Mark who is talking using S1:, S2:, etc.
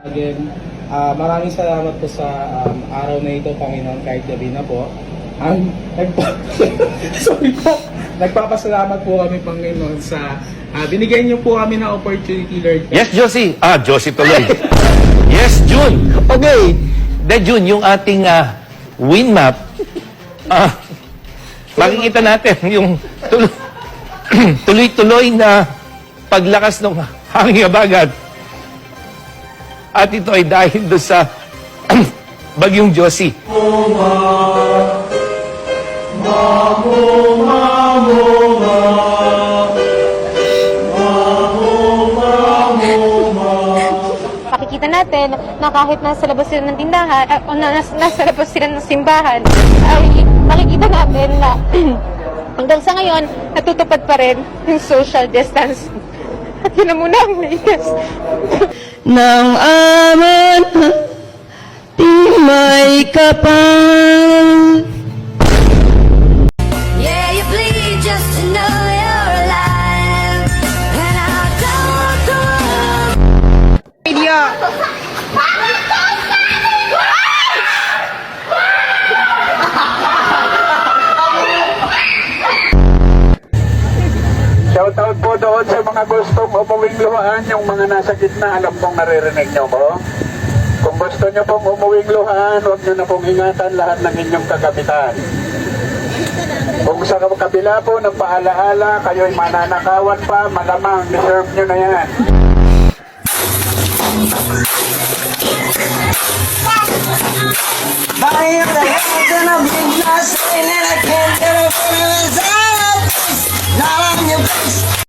S1: Again, maraming salamat po sa araw na ito, Panginoon, kahit gabi na po. Sorry po. Nagpapasalamat po kami, Panginoon, sa binigyan niyo po kami ng opportunity, Lord.
S2: Yes, Josie. Josie tuloy. Yes, June. Okay. June, yung ating wind map, makikita natin yung tuloy-tuloy na paglakas ng hangin habagat. At ito ay dahil doon sa bagyong Josie.
S3: Makikita natin na kahit nasa labas sila ng tindahan, o nasa labas sila ng simbahan, ay makikita natin na hanggang sa ngayon, natutupad pa rin yung social distance. At yun na muna ang naigas.
S4: Nang aman di may kapal.
S5: Yeah, you bleed just to know you're alive. And I don't go.
S6: Shoutout po doon sa mga gustong umuwing luhaan, yung mga nasa gitna, alam pong naririnig nyo po. Kung gusto nyo pong umuwing luhaan, huwag nyo na pong ingatan lahat ng inyong kagabitan. Kung sa kabila po ng paalaala, kayo'y mananakawan pa, malamang, deserve nyo na yan.
S4: Buying the head and I'm being lost and I can't get over it. Not on your face.